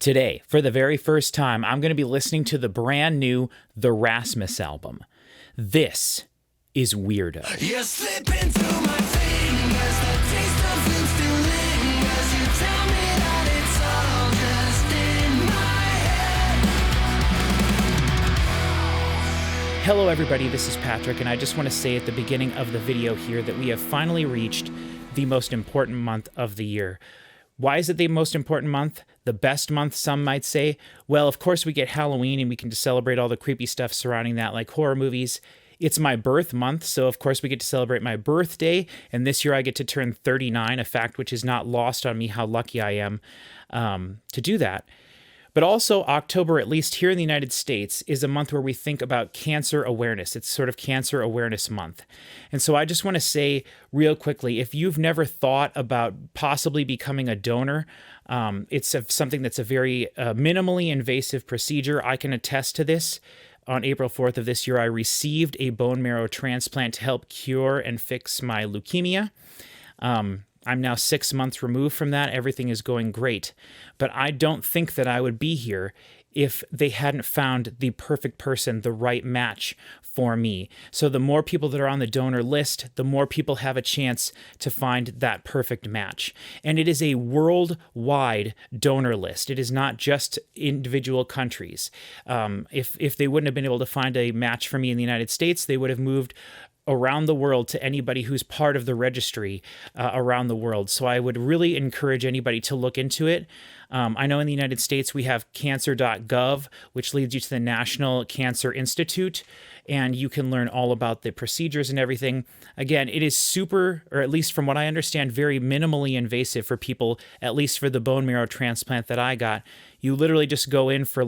Today, for the very first time, I'm going to be listening to the brand new The Rasmus album. This is Weirdo. You slip into my fingers, the taste of them still lingers. You tell me that it's all just in my head. Hello everybody, this is Patrick, and I just want to say at the beginning of the video here that we have finally reached the most important month of the year. Why is it the most important month? The best month, some might say? Well, of course we get Halloween and we can just celebrate all the creepy stuff surrounding that, like horror movies. It's my birth month, so of course we get to celebrate my birthday, and this year I get to turn 39, a fact which is not lost on me how lucky I am to do that. But also October, at least here in the United States, is a month where we think about cancer awareness. It's sort of Cancer Awareness Month. And so I just want to say real quickly, if you've never thought about possibly becoming a donor, it's something that's a very minimally invasive procedure. I can attest to this. On April 4th of this year, I received a bone marrow transplant to help cure and fix my leukemia. I'm now 6 months removed from that. Everything is going great. But I don't think that I would be here if they hadn't found the perfect person, the right match for me. So the more people that are on the donor list, the more people have a chance to find that perfect match. And it is a worldwide donor list. It is not just individual countries. If they wouldn't have been able to find a match for me in the United States, they would have moved around the world to anybody who's part of the registry around the world. So I would really encourage anybody to look into it. I know in the United States we have cancer.gov, which leads you to the National Cancer Institute, and you can learn all about the procedures and everything. Again, it is super, or at least from what I understand, very minimally invasive for people, at least for the bone marrow transplant that I got. You literally just go in for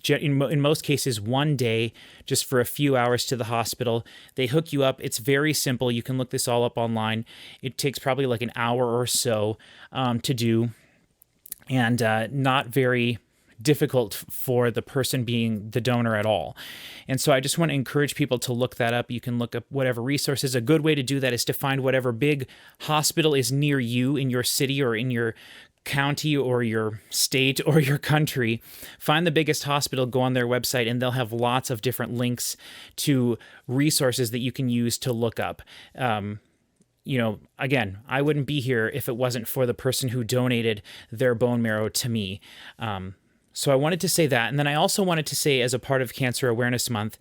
in most cases, 1 day, just for a few hours to the hospital. They hook you up. It's very simple. You can look this all up online. It takes probably like an hour or so to do, and not very difficult for the person being the donor at all. And so I just want to encourage people to look that up. You can look up whatever resources. A good way to do that is to find whatever big hospital is near you in your city or in your county or your state or your country. Find the biggest hospital, go on their website, and they'll have lots of different links to resources that you can use to look up. Again, I wouldn't be here if it wasn't for the person who donated their bone marrow to me. So I wanted to say that. And then I also wanted to say, as a part of Cancer Awareness Month,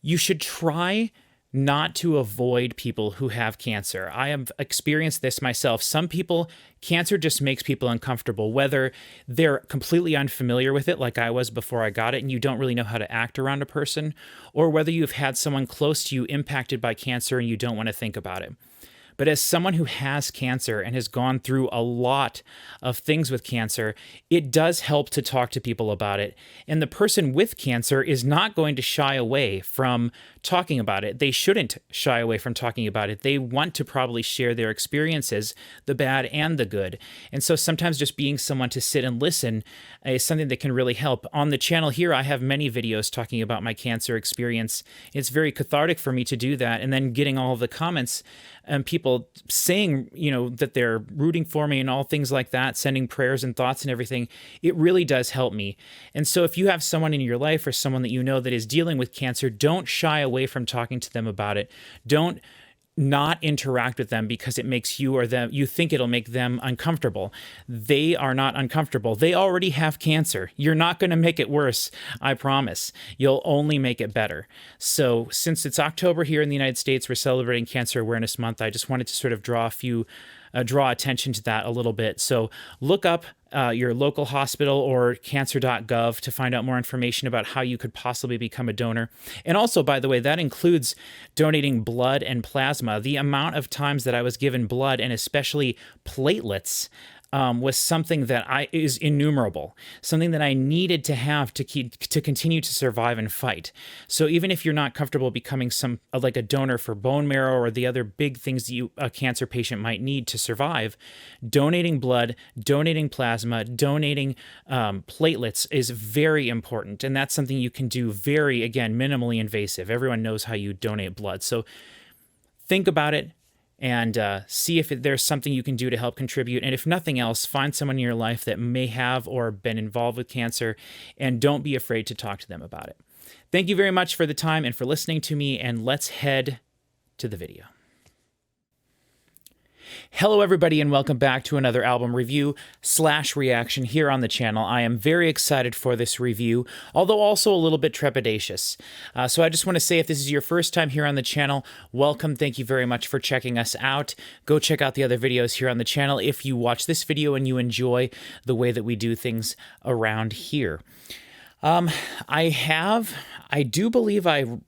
you should try not to avoid people who have cancer. I have experienced this myself. Some people, cancer just makes people uncomfortable, whether they're completely unfamiliar with it, like I was before I got it, and you don't really know how to act around a person, or whether you've had someone close to you impacted by cancer and you don't want to think about it. But as someone who has cancer and has gone through a lot of things with cancer, it does help to talk to people about it. And the person with cancer is not going to shy away from talking about it. They shouldn't shy away from talking about it. They want to probably share their experiences, the bad and the good. And so sometimes just being someone to sit and listen is something that can really help. On the channel here, I have many videos talking about my cancer experience. It's very cathartic for me to do that. And then getting all of the comments and people saying, that they're rooting for me and all things like that, sending prayers and thoughts and everything, it really does help me. And so if you have someone in your life or someone that you know that is dealing with cancer, don't shy away from talking to them about it. Don't not interact with them because it makes you or them, you think it'll make them uncomfortable. They are not uncomfortable. They already have cancer. You're not going to make it worse, I promise. You'll only make it better. So since it's October here in the United States, we're celebrating Cancer Awareness Month. I just wanted to sort of draw attention to that a little bit. So look up your local hospital or cancer.gov to find out more information about how you could possibly become a donor. And also, by the way, that includes donating blood and plasma. The amount of times that I was given blood, and especially platelets, was something that is innumerable, something that I needed to have to continue to survive and fight. So even if you're not comfortable becoming like a donor for bone marrow or the other big things that a cancer patient might need to survive, donating blood, donating plasma, donating platelets is very important. And that's something you can do again, minimally invasive. Everyone knows how you donate blood. So think about it. and see if there's something you can do to help contribute. And if nothing else, find someone in your life that may have or been involved with cancer, and don't be afraid to talk to them about it. Thank you very much for the time and for listening to me, and let's head to the video. Hello, everybody, and welcome back to another album review / reaction here on the channel. I am very excited for this review, although also a little bit trepidatious. So I just want to say, if this is your first time here on the channel, welcome. Thank you very much for checking us out. Go check out the other videos here on the channel if you watch this video and you enjoy the way that we do things around here. I do believe now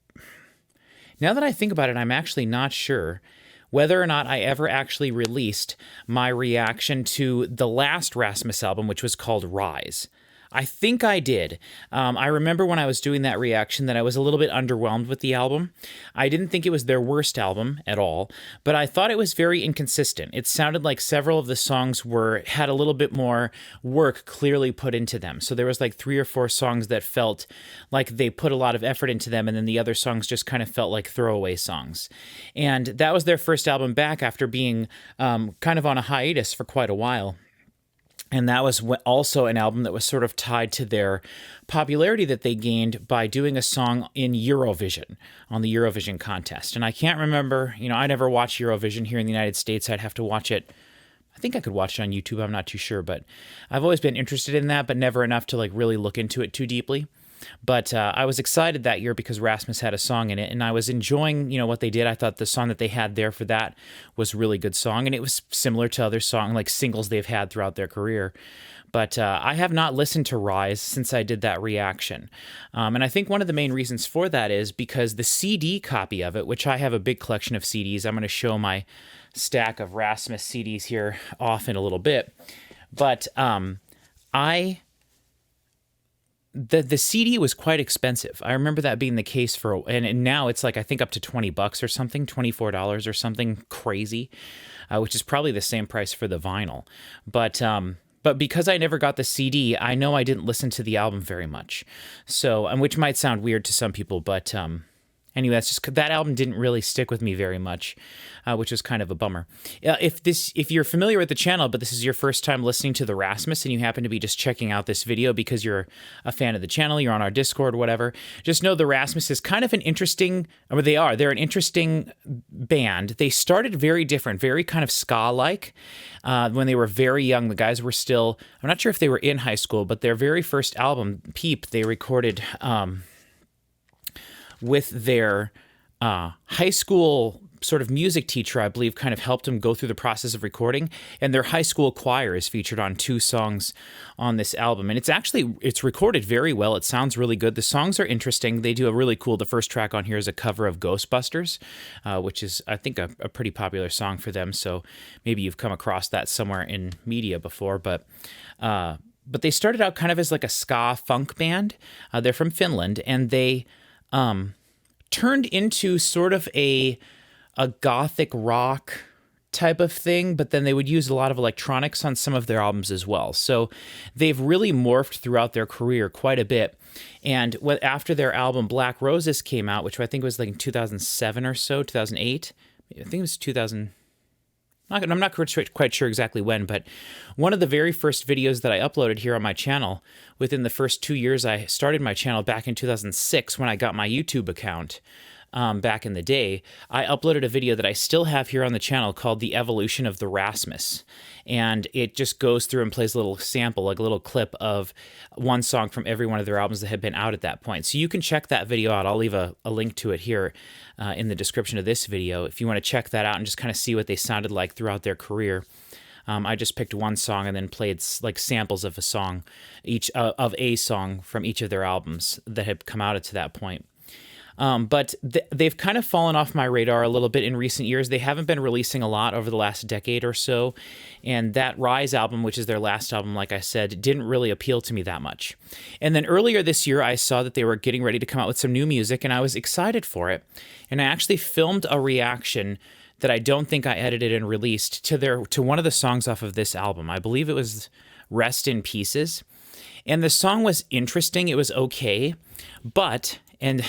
that I think about it, I'm actually not sure whether or not I ever actually released my reaction to the last Rasmus album, which was called Rise. I think I did. I remember when I was doing that reaction that I was a little bit underwhelmed with the album. I didn't think it was their worst album at all, but I thought it was very inconsistent. It sounded like several of the songs had a little bit more work clearly put into them. So there was like 3 or 4 songs that felt like they put a lot of effort into them, and then the other songs just kind of felt like throwaway songs. And that was their first album back after being kind of on a hiatus for quite a while. And that was also an album that was sort of tied to their popularity that they gained by doing a song in Eurovision, on the Eurovision contest. And I can't remember, I never watched Eurovision here in the United States. I'd have to watch it. I think I could watch it on YouTube. I'm not too sure, but I've always been interested in that, but never enough to like really look into it too deeply. But I was excited that year because Rasmus had a song in it, and I was enjoying, what they did. I thought the song that they had there for that was a really good song, and it was similar to other singles they've had throughout their career. But I have not listened to Rise since I did that reaction. And I think one of the main reasons for that is because the CD copy of it, which I have a big collection of CDs. I'm going to show my stack of Rasmus CDs here off in a little bit. But the CD was quite expensive. I remember that being the case and now it's like, I think up to $20 or something, $24 or something crazy, which is probably the same price for the vinyl. But because I never got the CD, I know I didn't listen to the album very much. So, which might sound weird to some people, but anyway, that's just that album didn't really stick with me very much, which was kind of a bummer. If you're familiar with the channel, but this is your first time listening to the Rasmus, and you happen to be just checking out this video because you're a fan of the channel, you're on our Discord, whatever, just know the Rasmus is kind of an interesting, they're an interesting band. They started very different, very kind of ska-like. When they were very young, the guys were still, I'm not sure if they were in high school, but their very first album, Peep, they recorded with their high school sort of music teacher, I believe, kind of helped them go through the process of recording. And their high school choir is featured on 2 songs on this album. And it's recorded very well. It sounds really good. The songs are interesting. They do the first track on here is a cover of Ghostbusters, which is, I think, a pretty popular song for them. So maybe you've come across that somewhere in media before. But they started out kind of as like a ska funk band. They're from Finland, and they turned into sort of a gothic rock type of thing, but then they would use a lot of electronics on some of their albums as well. So they've really morphed throughout their career quite a bit. And after their album Black Roses came out, which I think was like in 2007 or so, 2008, I think it was 2000. I'm not quite sure exactly when, but one of the very first videos that I uploaded here on my channel, within the first 2 years I started my channel back in 2006 when I got my YouTube account, back in the day, I uploaded a video that I still have here on the channel called The Evolution of The Rasmus. And it just goes through and plays a little sample, like a little clip of one song from every one of their albums that had been out at that point. So you can check that video out. I'll leave a link to it here in the description of this video if you want to check that out and just kind of see what they sounded like throughout their career. I just picked one song and then played like samples of a song, of a song from each of their albums that had come out to that point. But they've kind of fallen off my radar a little bit in recent years. They haven't been releasing a lot over the last decade or so. And that Rise album, which is their last album, like I said, didn't really appeal to me that much. And then earlier this year, I saw that they were getting ready to come out with some new music, and I was excited for it. And I actually filmed a reaction that I don't think I edited and released to one of the songs off of this album. I believe it was Rest in Pieces. And the song was interesting. It was okay. But, and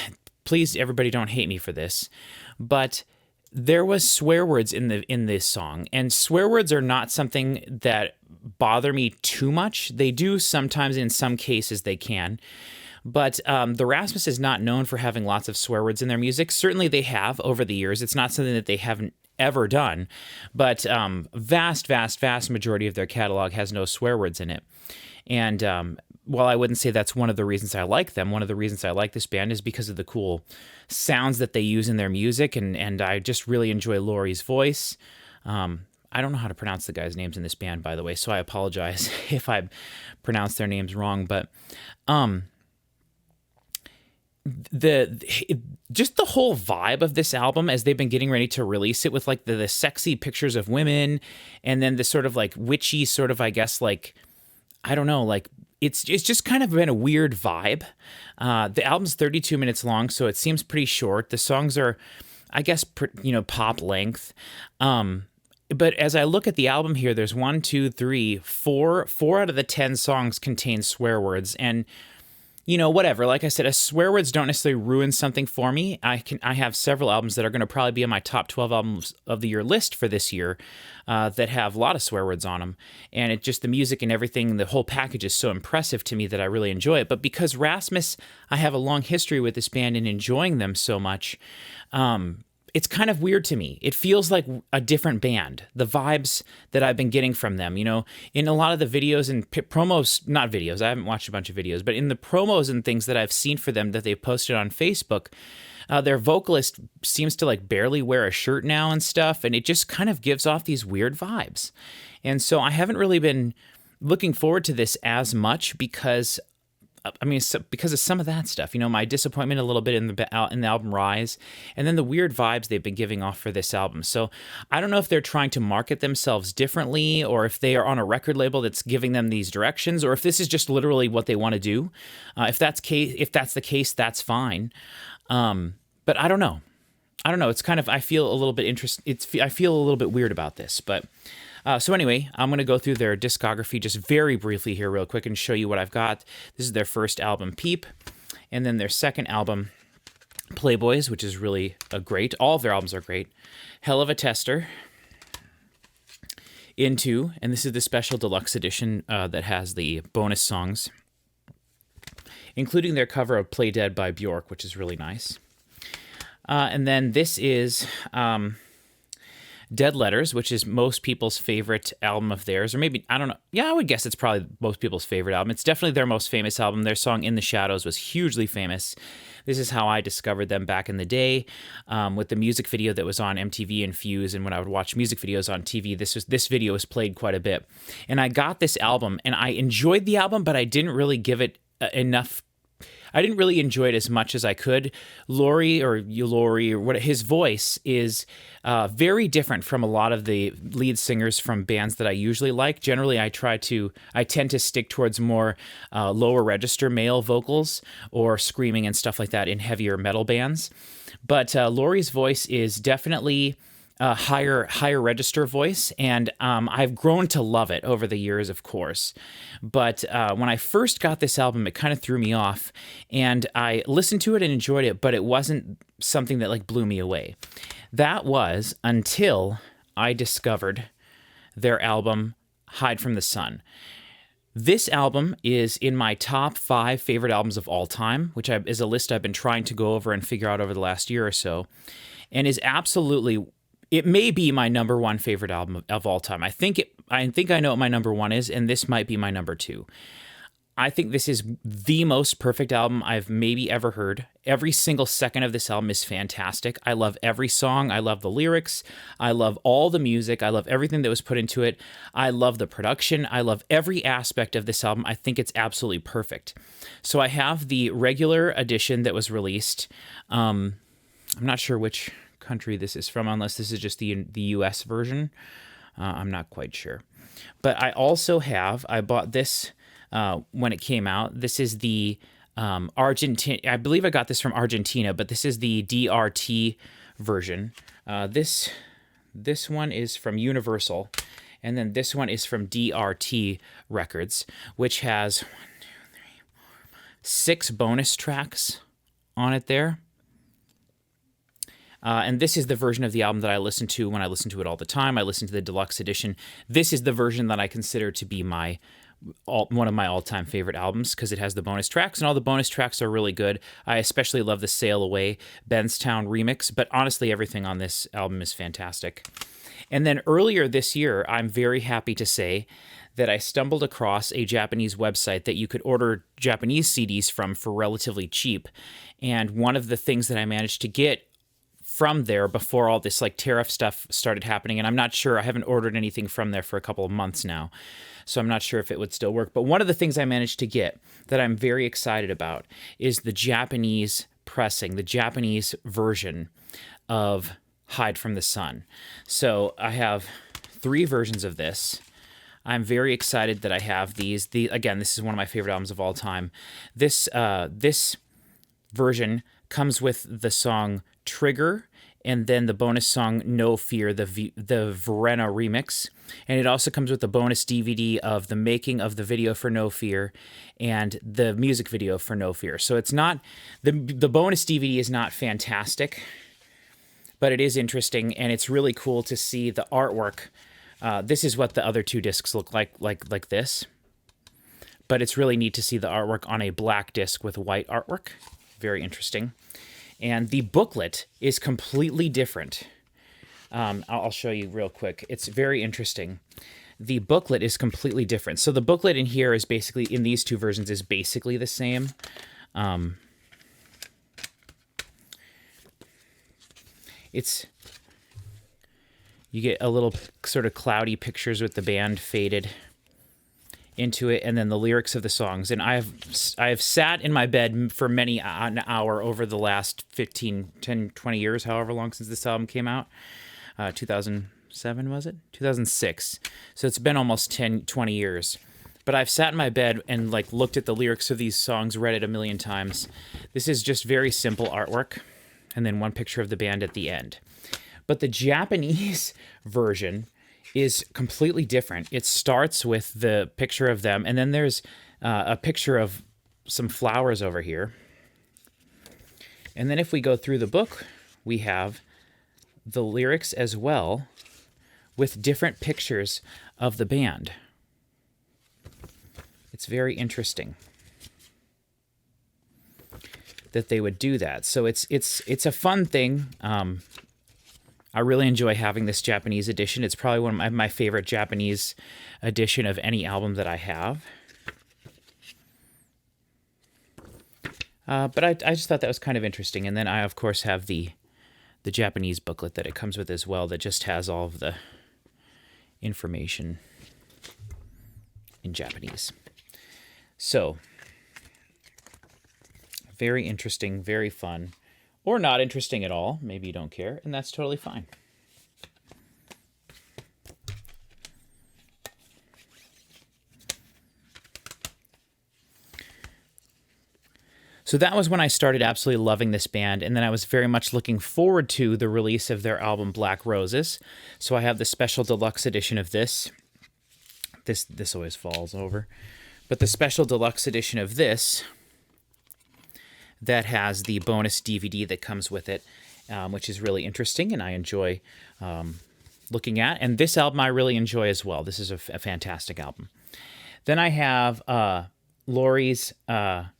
please, everybody don't hate me for this, but there was swear words in this song, and swear words are not something that bother me too much. They do sometimes, in some cases they can. But the Rasmus is not known for having lots of swear words in their music. Certainly they have over the years. It's not something that they haven't ever done, but vast majority of their catalog has no swear words in it. And while I wouldn't say that's one of the reasons I like them, one of the reasons I like this band is because of the cool sounds that they use in their music, and I just really enjoy Laurie's voice. I don't know how to pronounce the guys' names in this band, by the way, so I apologize if I pronounce their names wrong, but just the whole vibe of this album as they've been getting ready to release it, with like the sexy pictures of women, and then the sort of like witchy sort of, I guess, like, I don't know, like it's just kind of been a weird vibe. The album's 32 minutes long, so it seems pretty short. The songs are, I guess, pop length. But as I look at the album here, there's 1, 2, 3, 4 out of the 10 songs contain swear words, and whatever. Like I said, swear words don't necessarily ruin something for me. I have several albums that are going to probably be on my top 12 albums of the year list for this year that have a lot of swear words on them. And it just, the music and everything, the whole package is so impressive to me that I really enjoy it. But because Rasmus, I have a long history with this band and enjoying them so much, it's kind of weird to me. It feels like a different band. The vibes that I've been getting from them, in a lot of the videos and promos, not videos, I haven't watched a bunch of videos, but in the promos and things that I've seen for them that they've posted on Facebook, their vocalist seems to like barely wear a shirt now and stuff, and it just kind of gives off these weird vibes. And so I haven't really been looking forward to this as much because of some of that stuff, my disappointment a little bit in the album Rise, and then the weird vibes they've been giving off for this album. So I don't know if they're trying to market themselves differently, or if they are on a record label that's giving them these directions, or if this is just literally what they want to do. If that's the case, that's fine. But I don't know. It's kind of, I feel a little bit I feel a little bit weird about this, but. So anyway, I'm going to go through their discography just very briefly here real quick and show you what I've got. This is their first album, Peep, and then their second album, Playboys, which is really great. All of their albums are great. Hell of a Tester, Into, and this is the special deluxe edition that has the bonus songs, including their cover of Play Dead by Bjork, which is really nice. And then this is... Dead Letters, which is most people's favorite album of theirs, or maybe, I don't know. Yeah, I would guess it's probably most people's favorite album. It's definitely their most famous album. Their song In the Shadows was hugely famous. This is how I discovered them back in the day, with the music video that was on MTV and Fuse, and when I would watch music videos on TV, this video was played quite a bit. And I got this album, and I enjoyed the album, but I didn't really give it enough. I didn't really enjoy it as much as I could. Laurie, or what, his voice is very different from a lot of the lead singers from bands that I usually like. Generally, I tend to stick towards more lower register male vocals or screaming and stuff like that in heavier metal bands. But Laurie's voice is definitely a higher register voice, and I've grown to love it over the years, of course. But when I first got this album, it kind of threw me off, and I listened to it and enjoyed it, but it wasn't something that like blew me away. That was until I discovered their album Hide from the Sun. This album is in my top 5 favorite albums of all time, which is a list I've been trying to go over and figure out over the last year or so, and is absolutely... It may be my number 1 favorite album of all time. I think I know what my number 1 is, and this might be my number 2. I think this is the most perfect album I've maybe ever heard. Every single second of this album is fantastic. I love every song. I love the lyrics. I love all the music. I love everything that was put into it. I love the production. I love every aspect of this album. I think it's absolutely perfect. So I have the regular edition that was released. I'm not sure which country this is from, unless this is just the US version. I'm not quite sure. But I also I bought this when it came out. This is the Argentina. I believe I got this from Argentina, but this is the DRT version. This one is from Universal, and then this one is from DRT Records, which has 6 bonus tracks on it there. And this is the version of the album that I listen to when I listen to it all the time. I listen to the deluxe edition. This is the version that I consider to be one of my all-time favorite albums because it has the bonus tracks, and all the bonus tracks are really good. I especially love the Sail Away Benstown remix, but honestly, everything on this album is fantastic. And then earlier this year, I'm very happy to say that I stumbled across a Japanese website that you could order Japanese CDs from for relatively cheap. And one of the things that I managed to get from there before all this like tariff stuff started happening, and I'm not sure, I haven't ordered anything from there for a couple of months now, so I'm not sure if it would still work. But one of the things I managed to get that I'm very excited about is the Japanese pressing, the Japanese version of Hide from the Sun. So I have 3 versions of this. I'm very excited that I have these. Again, this is one of my favorite albums of all time. This version comes with the song Trigger, and then the bonus song No Fear, the Verena remix. And it also comes with the bonus DVD of the making of the video for No Fear and the music video for No Fear. So it's not, the bonus DVD is not fantastic, but it is interesting, and it's really cool to see the artwork. This is what the other 2 discs look like this. But it's really neat to see the artwork on a black disc with white artwork. Very interesting. And the booklet is completely different. I'll show you real quick. It's very interesting. The booklet is completely different. So the booklet in here is basically, in these 2 versions, is basically the same. You get a little sort of cloudy pictures with the band faded into it, and then the lyrics of the songs. And I have sat in my bed for many an hour over the last 10, 20 years, however long since this album came out. 2007, was it? 2006. So it's been almost 10, 20 years. But I've sat in my bed and like looked at the lyrics of these songs, read it a million times. This is just very simple artwork, and then one picture of the band at the end. But the Japanese version is completely different. It starts with the picture of them, and then there's a picture of some flowers over here. And then if we go through the book, we have the lyrics as well with different pictures of the band. It's very interesting that they would do that. So it's a fun thing. I really enjoy having this Japanese edition. It's probably one of my favorite Japanese edition of any album that I have. But I just thought that was kind of interesting. And then I, of course, have the Japanese booklet that it comes with as well that just has all of the information in Japanese. So, very interesting, very fun. Or not interesting at all. Maybe you don't care, and that's totally fine. So that was when I started absolutely loving this band, and then I was very much looking forward to the release of their album Black Roses. So I have the special deluxe edition of this. This always falls over. But the special deluxe edition of this that has the bonus DVD that comes with it, which is really interesting, and I enjoy looking at. And this album I really enjoy as well. This is a fantastic album. Then I have Laurie's the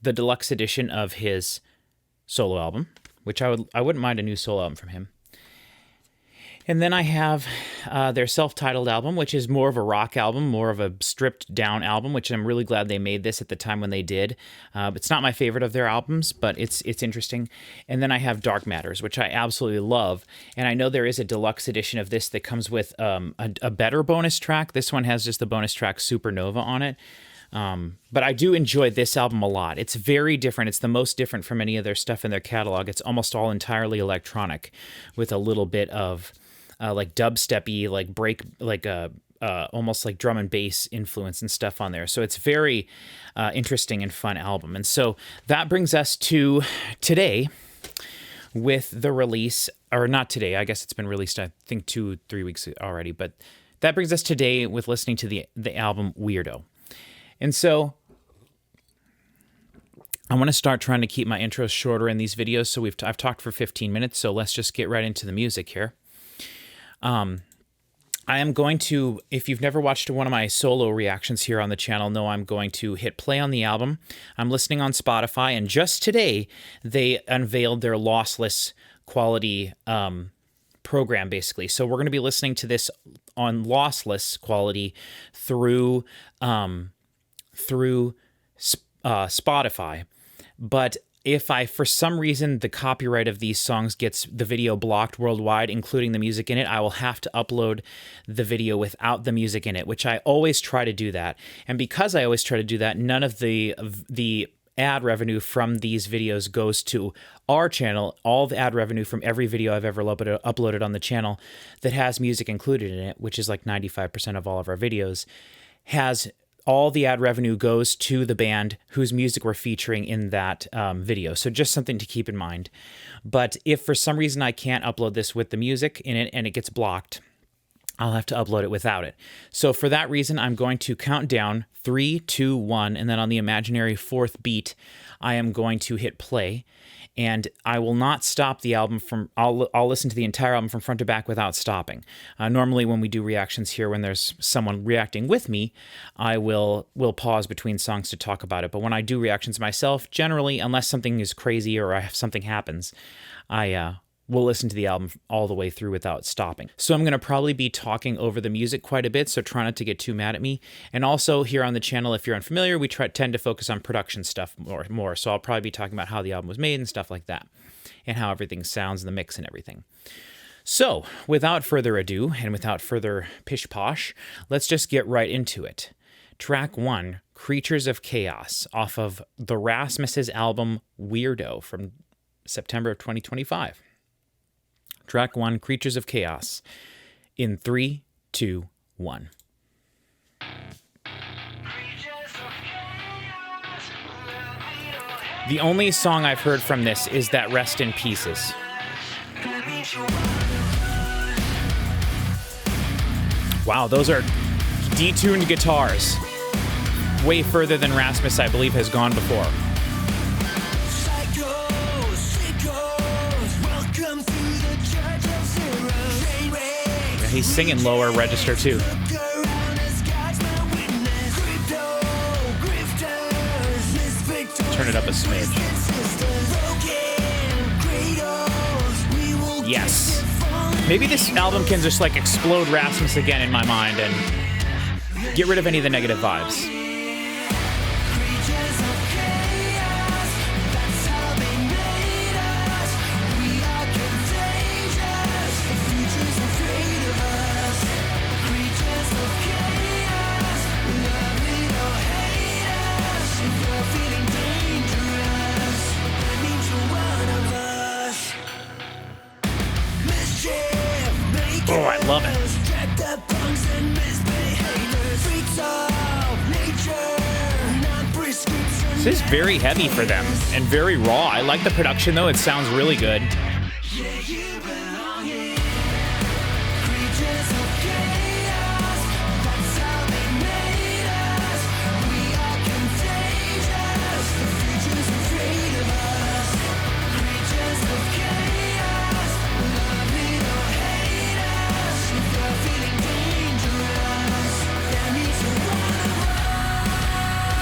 deluxe edition of his solo album, which I wouldn't mind a new solo album from him. And then I have their self-titled album, which is more of a rock album, more of a stripped-down album, which I'm really glad they made this at the time when they did. It's not my favorite of their albums, but it's interesting. And then I have Dark Matters, which I absolutely love. And I know there is a deluxe edition of this that comes with a better bonus track. This one has just the bonus track Supernova on it. But I do enjoy this album a lot. It's very different. It's the most different from any of their stuff in their catalog. It's almost all entirely electronic with a little bit of like dubsteppy, like break, like almost like drum and bass influence and stuff on there. So it's very interesting and fun album. And so that brings us to today with the release, or not today, I guess it's been released, I think 2-3 weeks already, but that brings us today with listening to the album Weirdo. And so I want to start trying to keep my intros shorter in these videos. So I've talked for 15 minutes, so let's just get right into the music here. I am going to, if you've never watched one of my solo reactions here on the channel, know I'm going to hit play on the album. I'm listening on Spotify, and just today they unveiled their lossless quality program, basically. So we're going to be listening to this on lossless quality through Spotify. But if for some reason, the copyright of these songs gets the video blocked worldwide, including the music in it, I will have to upload the video without the music in it, which I always try to do that. And because I always try to do that, none of the ad revenue from these videos goes to our channel. All the ad revenue from every video I've ever uploaded on the channel that has music included in it, which is like 95% of all of our videos, all the ad revenue goes to the band whose music we're featuring in that video. So just something to keep in mind. But if for some reason I can't upload this with the music in it and it gets blocked, I'll have to upload it without it. So for that reason, I'm going to count down 3, 2, 1, and then on the imaginary fourth beat, I am going to hit play. And I will not stop the album I'll listen to the entire album from front to back without stopping. Normally when we do reactions here, when there's someone reacting with me, I will pause between songs to talk about it. But when I do reactions myself, generally, unless something is crazy or something happens, I will listen to the album all the way through without stopping. So I'm going to probably be talking over the music quite a bit, so try not to get too mad at me. And also here on the channel, if you're unfamiliar, we tend to focus on production stuff more. So I'll probably be talking about how the album was made and stuff like that, and how everything sounds in the mix and everything. So without further ado, and without further pish-posh, let's just get right into it. Track 1, Creatures of Chaos, off of The Rasmus' album Weirdo from September of 2025. Track 1, Creatures of Chaos, in 3, 2, 1. The only song I've heard from this is that Rest in Pieces. Wow, those are detuned guitars. Way further than Rasmus, I believe, has gone before. He's singing lower register too. Turn it up a smidge. Yes. Maybe this album can just like explode Rasmus again in my mind and get rid of any of the negative vibes. Oh, I love it. This is very heavy for them and very raw. I like the production though. It sounds really good.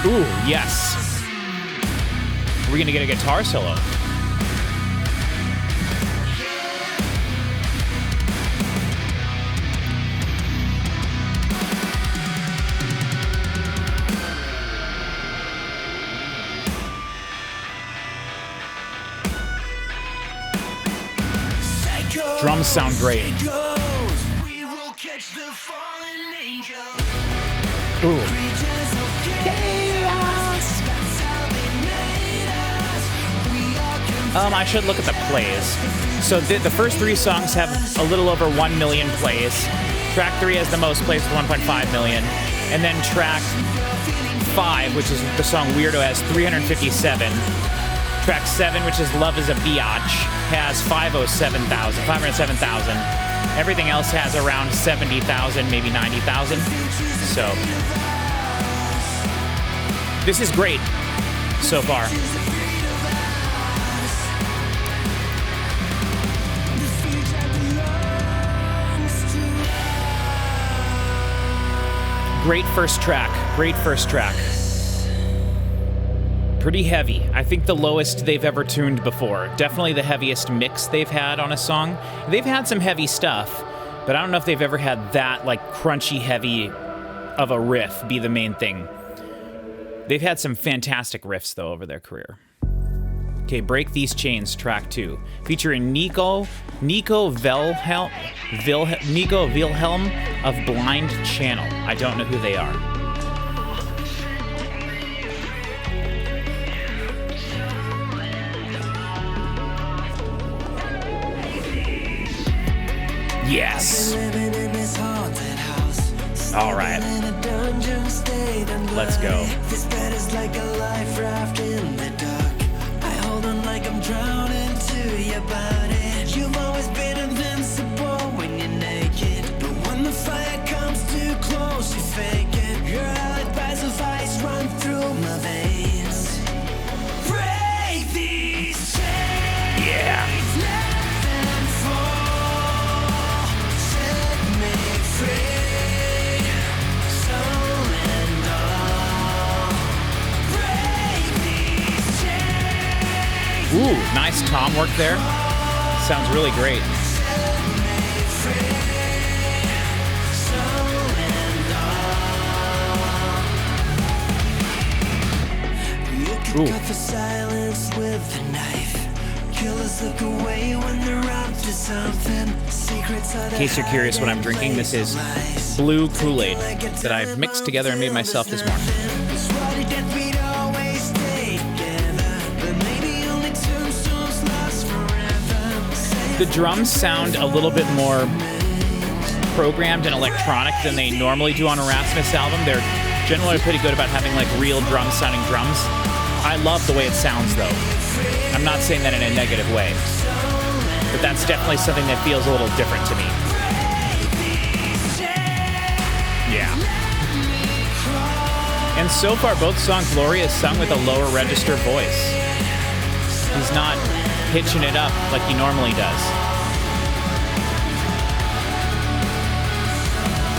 Ooh, yes. Are we gonna get a guitar solo? Drums sound great. Ooh. I should look at the plays. So the first 3 songs have a little over 1 million plays. Track 3 has the most plays with 1.5 million. And then track 5, which is the song Weirdo, has 357. Track 7, which is Love is a Biatch, has 507,000. Everything else has around 70,000, maybe 90,000. So this is great so far. Great first track. Great first track. Pretty heavy. I think the lowest they've ever tuned before. Definitely the heaviest mix they've had on a song. They've had some heavy stuff, but I don't know if they've ever had that, like, crunchy heavy of a riff be the main thing. They've had some fantastic riffs, though, over their career. Okay, Break These Chains, track 2. Featuring Nico Wilhelm of Blind Channel. I don't know who they are. Yes. All right. Let's go. This bed is like a life raft in the dark. I hold on like I'm drowning to your body. You've always been invincible when you're naked, but when the fire comes too close, you fake it. Your alibis of ice run through my veins. Break these chains. Yeah. Let them fall. Set me free. Soul and all. Break these chains. Ooh, nice tom work there. Sounds really great. Ooh. Cut the silence with a knife. Killers look away when they're up to something. Secrets are In case you're curious what I'm drinking, this is blue Kool-Aid that I've mixed together and made myself this morning. The drums sound a little bit more programmed and electronic than they normally do on a Rasmus album. They're generally pretty good about having like real drums sounding drums. I love the way it sounds though. I'm not saying that in a negative way, but that's definitely something that feels a little different to me. Yeah. And so far both songs Gloria has sung with a lower register voice. He's not pitching it up like he normally does.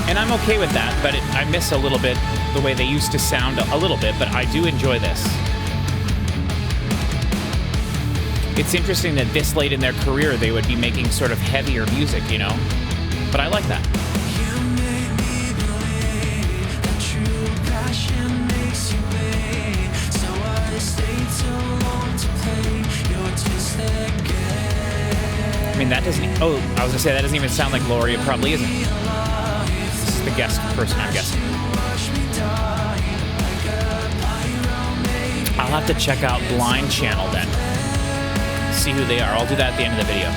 And I'm okay with that, but I miss a little bit the way they used to sound a little bit, but I do enjoy this. It's interesting that this late in their career they would be making sort of heavier music, you know? But I like that. I mean, that doesn't... Oh, I was gonna say, that doesn't even sound like Gloria. It probably isn't. This is the guest person, I'm guessing. I'll have to check out Blind Channel then. See who they are. I'll do that at the end of the video.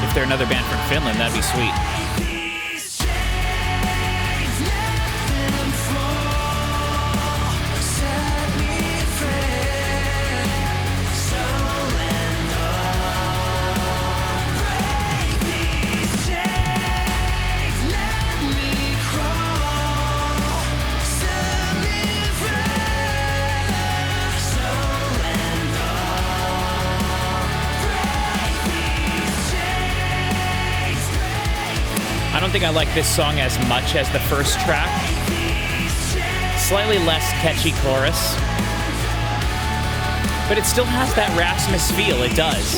If they're another band from Finland, that'd be sweet. I don't think I like this song as much as the first track. Slightly less catchy chorus. But it still has that Rasmus feel, it does.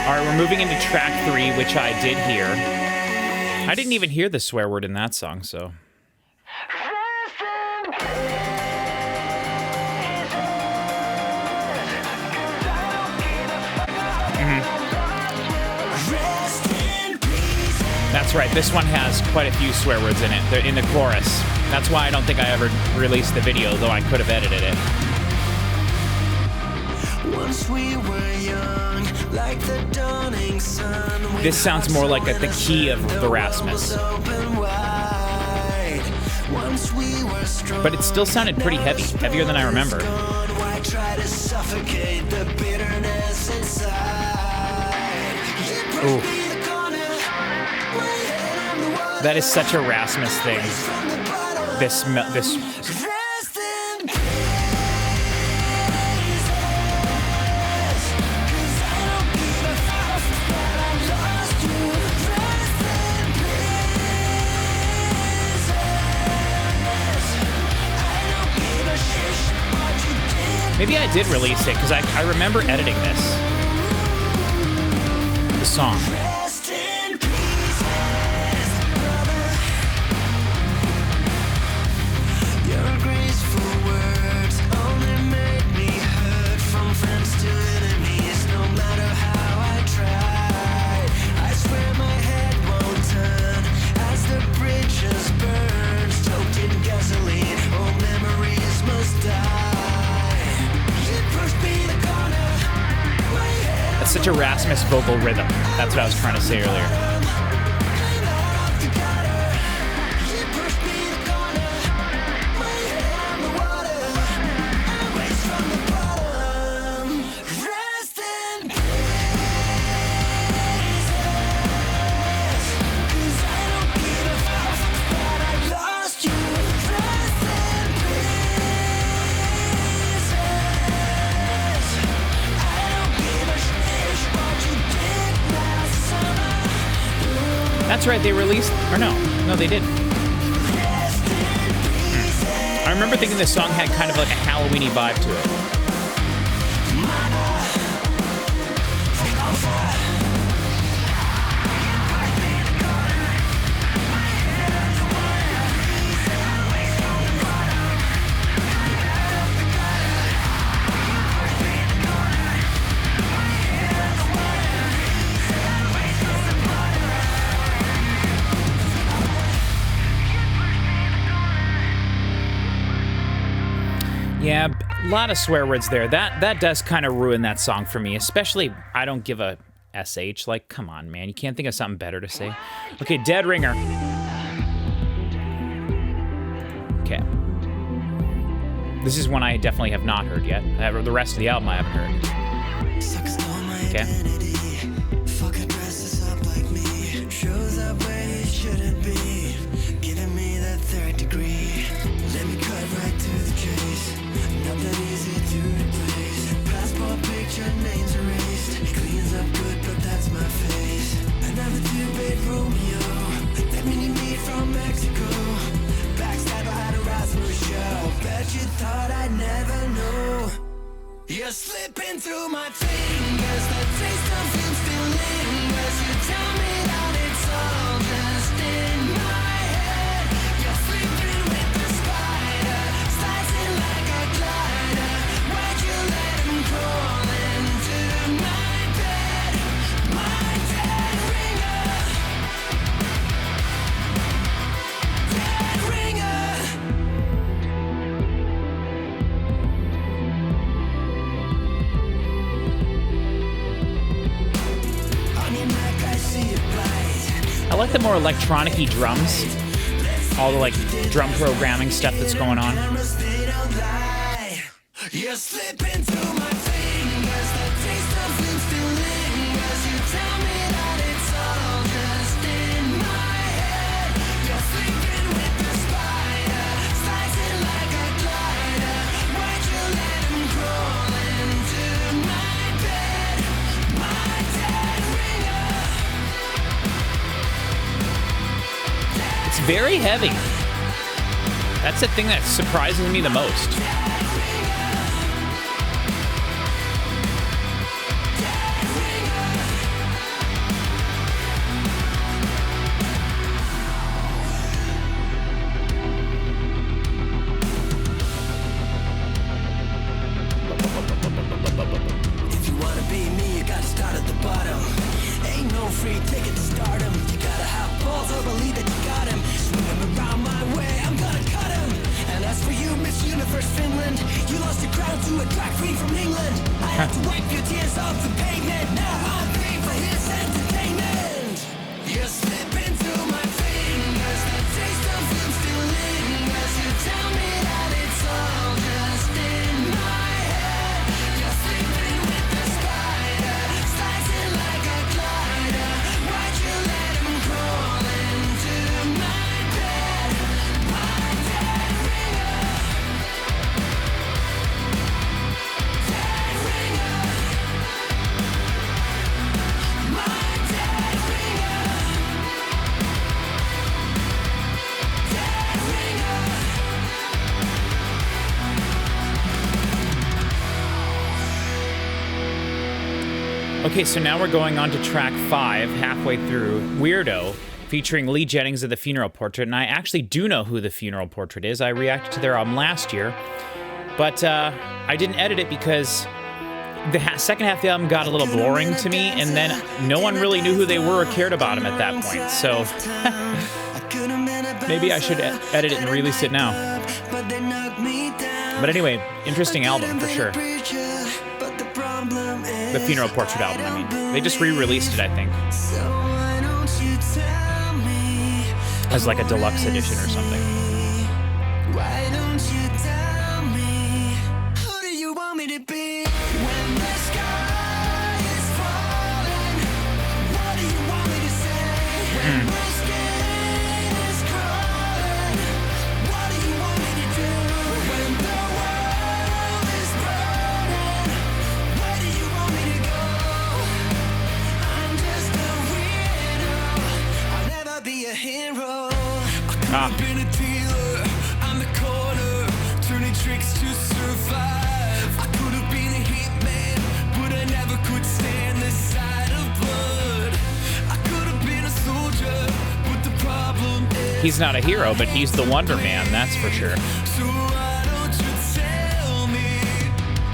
Alright, we're moving into track 3, which I did hear. I didn't even hear the swear word in that song, so... That's right, this one has quite a few swear words in it. They're in the chorus. That's why I don't think I ever released the video, though I could have edited it. Once we were young, like the dawning sun. This sounds more like at the key of the Rasmus. But it still sounded pretty heavy, heavier than I remember. Ooh. That is such a Rasmus thing. This. Maybe I did release it because I remember editing this. The song. Rest in pieces, brother. Your graceful words only make me hurt. From friends to enemies, no matter how I try. I swear my head won't turn as the bridges burn. Soaked in gasoline, old memories must die. You pushed me in the corner. My head That's such a Rasmus vocal rhythm. That's what I was trying to say earlier. That's right, they released... Or no, they didn't. I remember thinking this song had kind of like a Halloween-y vibe to it. Yeah, a lot of swear words there. That does kind of ruin that song for me, especially I don't give a SH. Like, come on, man. You can't think of something better to say? Okay, Dead Ringer. Okay. This is one I definitely have not heard yet. The rest of the album I haven't heard. Okay. Fucking dresses up like me. Shows up where he shouldn't be. Giving me that third degree. Let me cut right to the chase. Not that easy to replace. Passport picture, names erased. Cleans up good, but that's my face. Another two-bedroom Romeo. That mini me from Mexico. Backstabber had a Rasmus show. Bet you thought I'd never know. You're slipping through my fingers. The taste of him still lingers. You tell me that it's all just in my head. You're sleeping with the spider, slicing like a glider. Why'd you let him crawl into my bed? My dead ringer. Dead ringer. I like the more electronic-y drums. All the, like, drum programming stuff that's going on. You're slipping through my fingers. The taste of him still lingers. You tell me that it's all just in my head. You're sleeping with the spider, slicing like a glider. Why'd you let him crawl into my bed? My dead ringer. It's very heavy. That's the thing that surprises me the most. If you wanna be me, you gotta start at the bottom. Ain't no free ticket to stardom. You gotta have balls or believe that you got him. Swing him around my way, I'm gonna cut him. And as for you, Miss Universe Finland, you lost your crown to a drag queen from England. I had to wipe your tears off the pavement. Now I'm paying for his entertainment. You're slipping through my fingers. The taste of him still lingers. You tell me that it's all just in my head. You're sleeping with the spider, slicing like a glider. Why'd you let him crawl into my bed? My dead ringer. Dead ringer. Okay, so now we're going on to track 5, halfway through, Weirdo, featuring Lee Jennings of The Funeral Portrait, and I actually do know who The Funeral Portrait is. I reacted to their album last year, but I didn't edit it because the second half of the album got a little boring to me, and then no one really knew who they were or cared about them at that point, so maybe I should edit it and release it now. But anyway, interesting album for sure. The Funeral Portrait album, I mean. They just re-released it, I think. As like a deluxe edition or something. Why don't you tell me, who do you want me to be? When the sky is falling, what do you want me to say? When my skin is crawling, what do you want me to do? When the world is burning, where do you want me to go? I'm just a weirdo, I'll never be a hero. I could have been a dealer on the corner, turning tricks to survive. I could have been a hitman, but I never could stand the sight of blood. I could have been a soldier, but the problem is He's not a hero, but he's the Wonder Man, that's for sure. so why don't you tell me,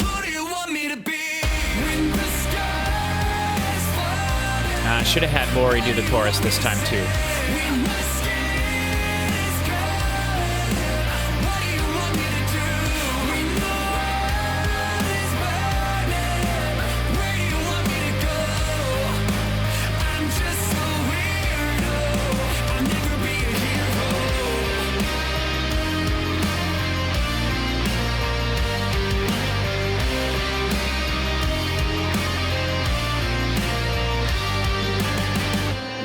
who do you want me to be? When the sky is falling, Should have had Lori do the chorus this time, too. when my skin is crawling, what do you want me to do? When the world is burning, where do you want me to go? I'm just so weirdo, I'll never be a hero.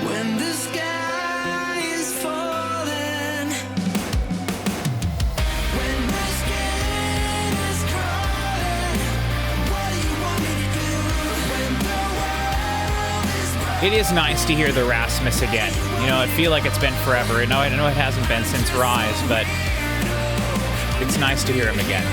When the sky is falling, when my skin is crawling, what do you want me to do? When the world is burning. It is nice to hear the Rasmus again. You know, I feel like it's been forever. I know it hasn't been since Rise, but it's nice to hear him again.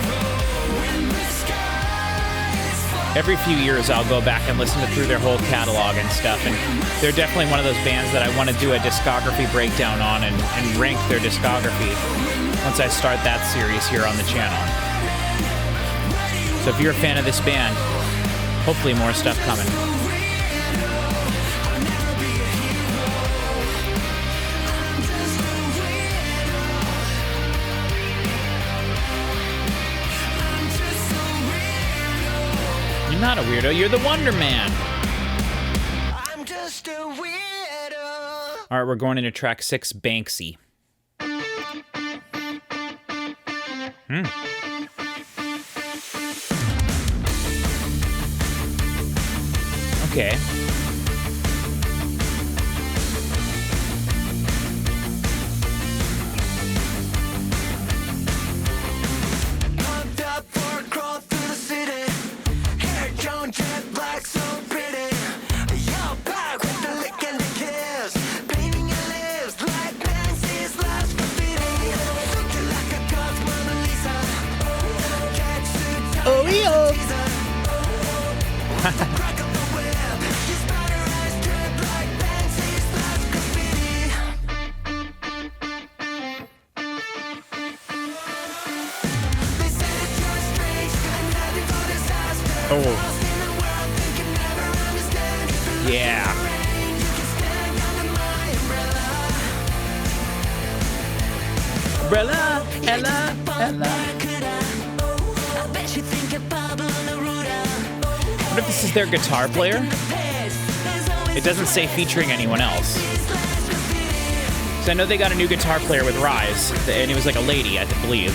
Every few years, I'll go back and listen through their whole catalog and stuff, and they're definitely one of those bands that I want to do a discography breakdown on and rank their discography once I start that series here on the channel. So if you're a fan of this band, hopefully more stuff coming. You're not a weirdo, you're the Wonder Man. I'm just a weirdo. All right, we're going into track 6, Banksy. Okay. Pumped up for a crawl through the city. Hair tone jet black, so pretty. You're back with the lick and the kiss. Painting your lips like Banksy's last graffiti. Looking like a goth Mona Lisa. Catsuit, teaser. Crack up the whip. You spider eyes drip like Banksy's last graffiti. They said that you're strange and heading for disaster. Oh, Lost in a world thinking never understand. yeah. Rain, you can stand under my umbrella. Ella, Ella, Ella. I bet you think you're Pablo Neruda. What if this is their guitar player? It doesn't say featuring anyone else. So I know they got a new guitar player with Rise, and it was like a lady, I believe.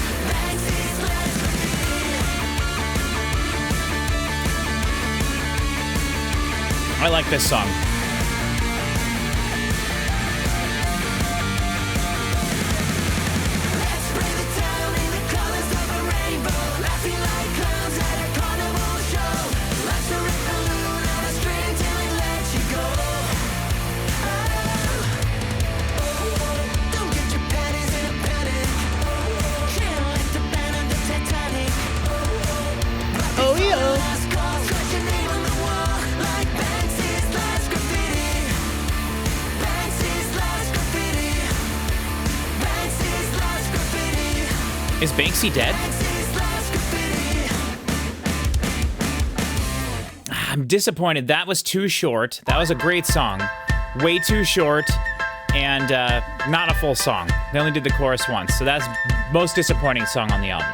I like this song. Let's spray the town in the colors of a rainbow. Laughing like clowns at a carnival show. Let's rip the balloon on a string till it lets you go. Don't get your panties in a panic. Can't let the band on the Titanic. Oh, yeah. Last call, scratch your name on the wall like Is Banksy dead? I'm disappointed. That was too short. That was a great song. Way too short, and not a full song. They only did the chorus once, so that's most disappointing song on the album.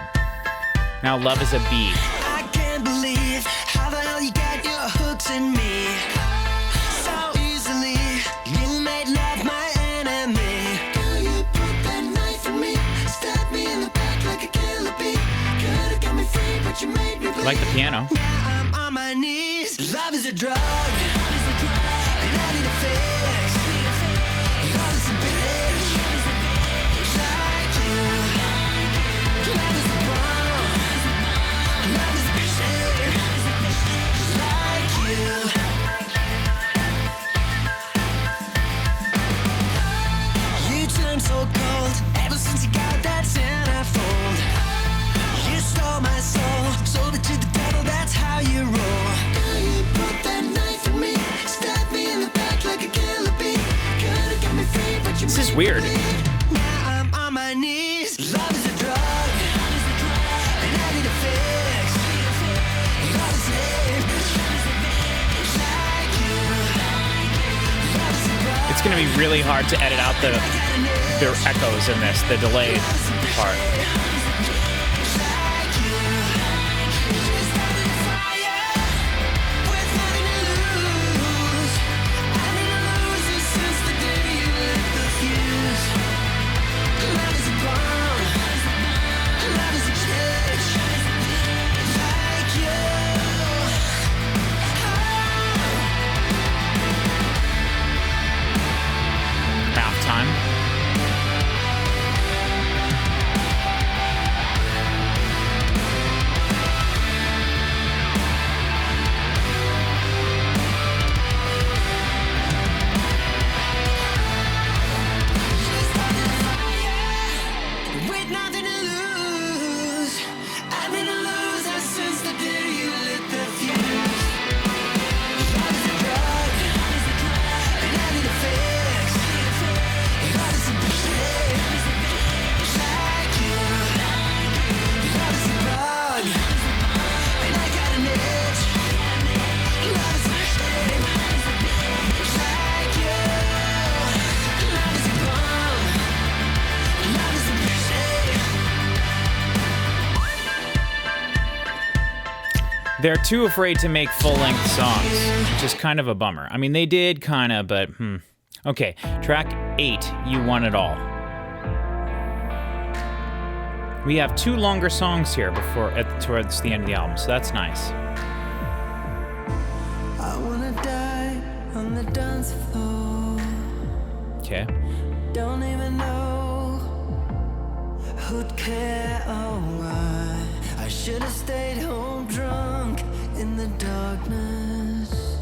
Now, Love Is a Bee. I can't believe how the hell you got your hooks in me so easily. You made love my enemy. Girl, you put that knife in me, stabbed me in the back like a killer bee. Could've got me free, but you made me bleed. I like the piano. Now I'm on my knees. Love is a drug, and I need a fix. Love is a bitch, like you. Love is a bomb. Love is a bitch, like you. You turned so cold ever since you got that centerfold. You stole my soul, sold it to the devil, that's how you roll. Girl, you put that knife in me, stabbed me in the back like a killer bee. Could've got me free, but you This is made me weird. bleed. Now I'm on my knees. Love is a drug, and I need a fix. Love is a bitch, like you. Love is a drug. It's going to be really hard to edit out the echoes in this, the delayed part. Mouth time. With nothing to lose, I'm in a loser since the day you lit the fuse. Love is a drug, and I need a fix. Love is a bitch, like you. Love is a bug, and I got an itch. Love is a shame, like you. Love is a bomb. Love is a bitch. They're too afraid to make full-length songs, which is kind of a bummer. I mean, they did kind of, but Okay, track 8, You Want It All. We have 2 longer songs here towards the end of the album, so that's nice. I wanna die on the dance floor. Okay. Don't even know who'd care or why. I should have stayed home drunk in the darkness.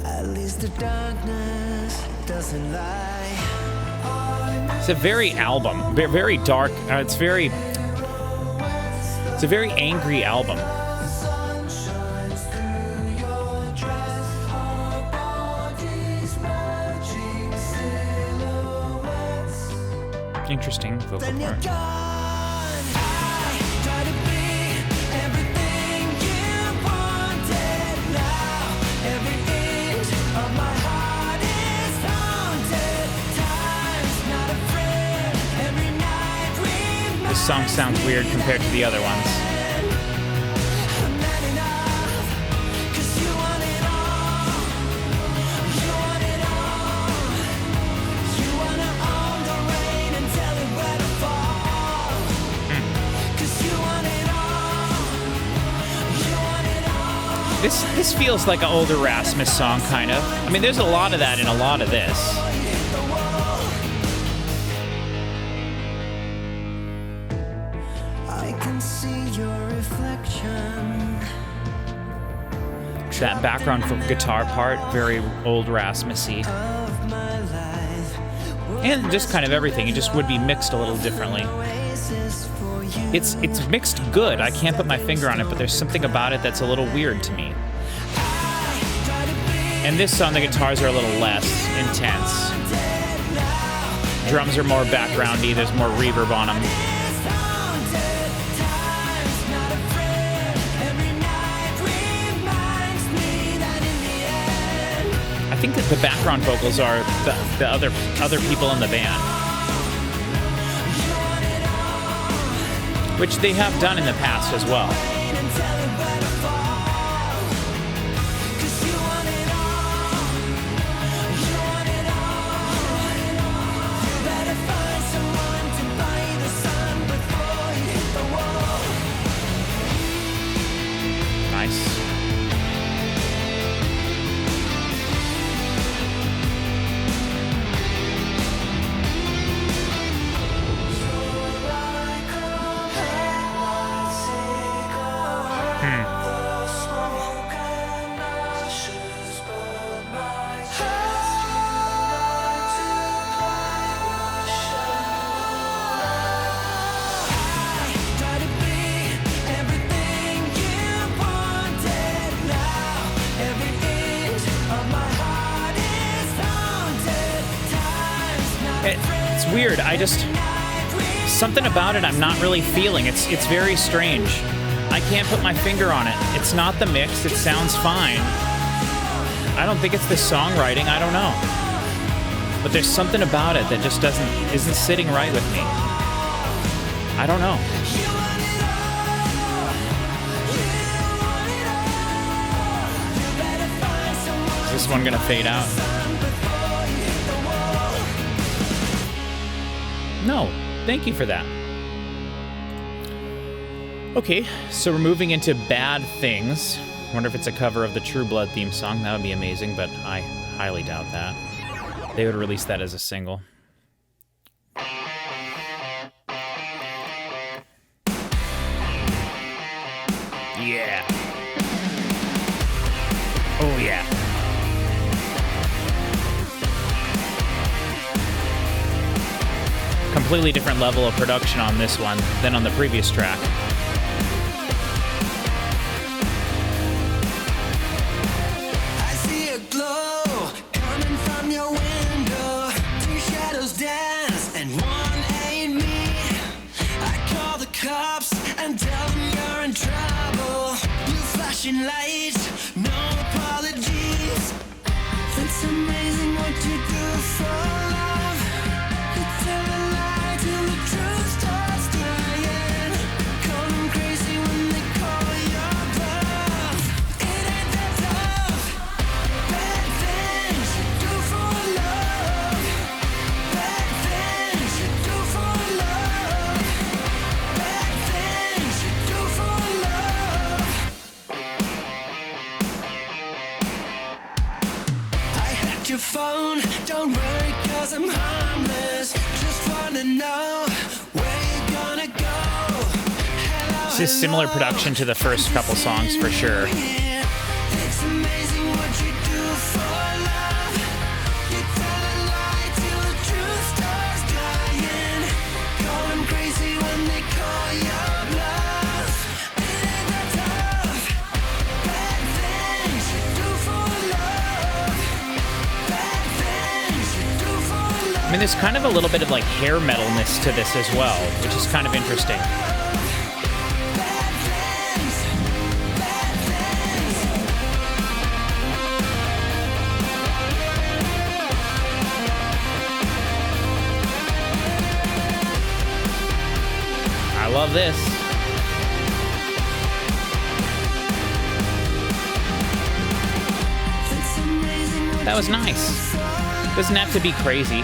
At least the darkness doesn't lie. It's a very very dark. It's a very angry album. Interesting vocal Then you're part. gone. I try to be everything you wanted now. Every inch of my heart is haunted. Time's not a friend. Every night we This song sounds weird compared to the other ones. I'm not enough, 'cause you want it all. You want it all. You wanna own the rain and tell it where to fall. 'Cause you want it all. You want it all. This feels like an older Rasmus song, kind of. I mean, there's a lot of that in a lot of this. Hit the wall. I can see your reflection. That background guitar part, very old Rasmus-y. Of my life. And just kind of everything. It just would be mixed a little differently. Oasis for you. It's mixed good. I can't put my finger on it, but there's something about it that's a little weird to me. And this song, the guitars are a little less intense. Drums are more backgroundy. There's more reverb on them. think that the background vocals are the other people in the band, which they have done in the past as well. Nice. It's weird. Something about it I'm not really feeling. It's very strange. I can't put my finger on it. It's not the mix. It sounds fine. I don't think it's the songwriting. I don't know. But there's something about it that just isn't sitting right with me. I don't know. Is this one gonna fade out? No, thank you for that. Okay, so we're moving into Bad Things. Wonder if it's a cover of the True Blood theme song. That would be amazing, but I highly doubt that. They would release that as a single. Yeah. Oh, yeah. Completely different level of production on this one than on the previous track. I see a glow coming from your window. Two shadows dance and one ain't me. I call the cops and tell them you're in trouble. Blue flashing lights, no apologies. It's amazing what you do for love. You tell a lie till the truth starts dying. Call them crazy when they call your bluff. It ain't that tough. Bad things you do for love. Bad things you do for love. Bad things you do for love. I hacked your phone, don't worry 'cause I'm harmless. Just wanna know where you gonna go. Hello, This is similar production to the first couple songs for sure. it's amazing what you do for love. You tell a lie till the truth starts dying. Call them crazy when they call your bluff. It ain't that tough. Bad things you do for love. Bad things you do for love. I mean, there's kind of a little bit of like hair metalness to this as well, which is kind of interesting. I love this. It's amazing what That was nice. Doesn't have to be crazy.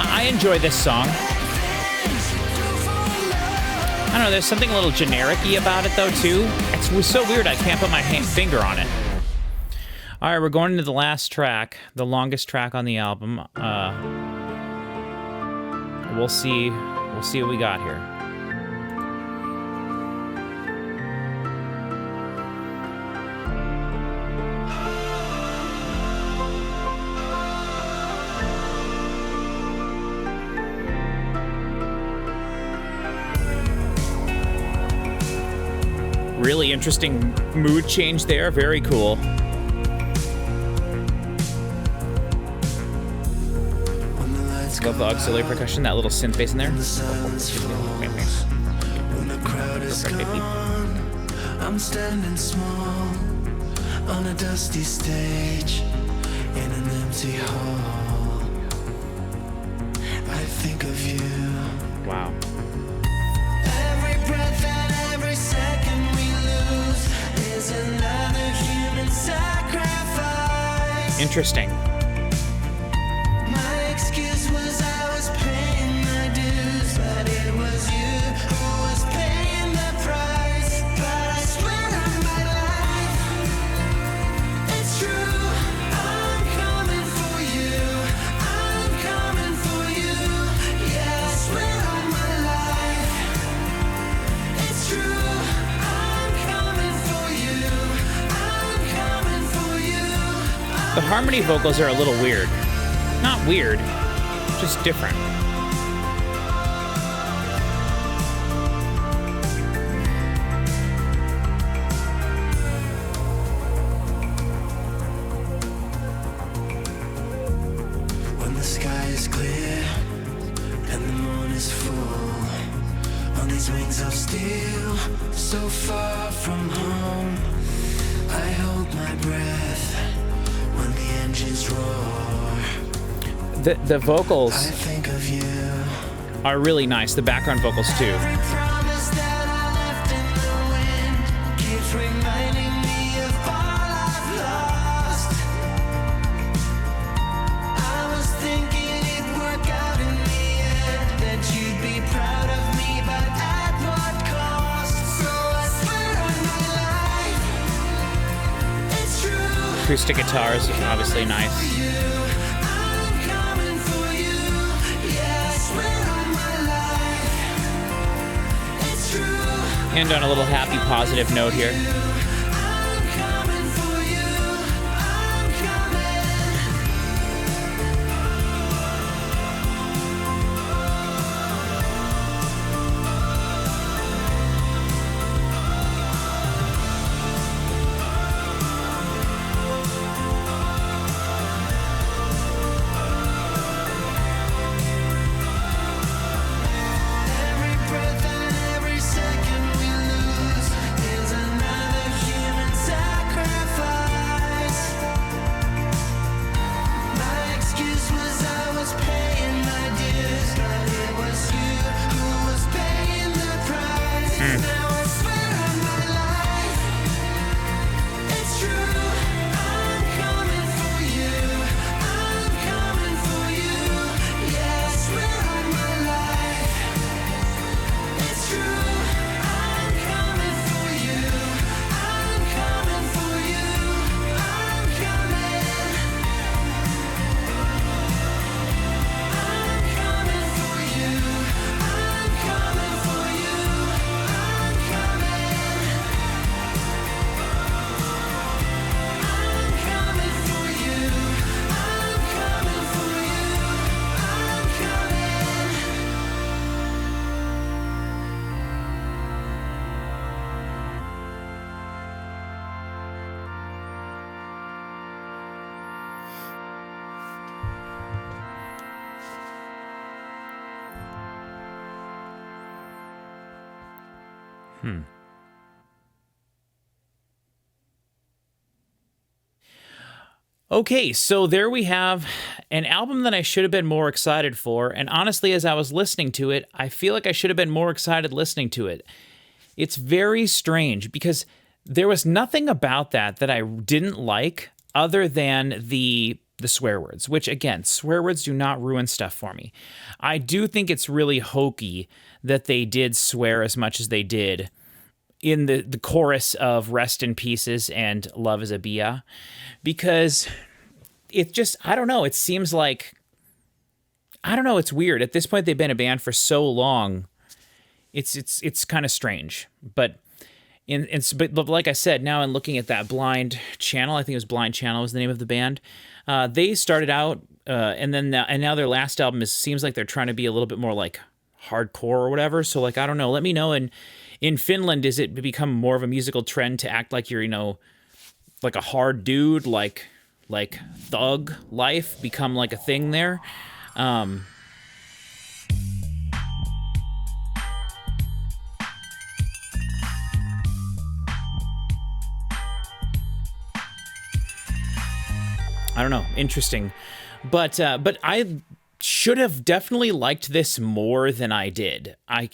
I enjoy this song. I don't know, there's something a little generic-y about it, though, too. It was so weird I can't put my finger on it. All right, we're going into the last track, the longest track on the album. We'll see what we got here. really interesting mood change there. Very cool. Love the auxiliary percussion, that little synth bass in there. When the crowd is gone, I'm standing small on a dusty stage in an empty hall. I think of you. Wow. Every breath and every second we lose is another human sacrifice. Interesting. My excuse was I was paying my dues, but it was you who was paying the price. But I swear on my life, it's true. I'm coming for you. I'm coming for you. Yeah, I swear on my life, it's true. I'm coming for you. I'm coming for you. The harmony vocals are a little weird. Not weird, just different. When the sky is clear and the moon is full, on these wings of steel, so far from home, I hold my breath when the engines roar. The vocals I think of you. are really nice. The background vocals too. Every promise that I left in the wind keeps reminding me of all I've lost. I was thinking it'd work out in the end, that you'd be proud of me, but at what cost? So I swear on my life, it's true. Acoustic guitars, obviously nice. I'm coming for you. Yeah, I swear on my life, it's true. And on a little happy, positive note here. I'm coming for you. I'm Every breath and every second we lose is another human sacrifice. My excuse was I was paying my dues, but it was you who was paying the price. Now I swear on my life, it's true. I'm coming for you. I'm coming for you. Yeah, I swear on my life. It's true, I'm coming for you. I'm coming for you. I'm coming. I'm coming for you. I'm coming for you. I'm coming. I'm coming for you. I'm coming for you. I'm coming. Okay, so there we have an album that I should have been more excited for, and honestly, as I was listening to it, I feel like I should have been more excited listening to it. It's very strange because there was nothing about that I didn't like other than the swear words, which again, swear words do not ruin stuff for me. I do think it's really hokey that they did swear as much as they did in the chorus of Rest in Pieces and Love is a Bia, because it just, I don't know, it seems like, I don't know, it's weird. At this point, they've been a band for so long, it's kind of strange. But but like I said, now in looking at that Blind Channel, I think it was Blind Channel was the name of the band. They started out, and now their last album seems like they're trying to be a little bit more like hardcore or whatever. So like, I don't know. Let me know In Finland, is it become more of a musical trend to act like you're, like a hard dude, like thug life become like a thing there? I don't know. Interesting. But I should have definitely liked this more than I did. I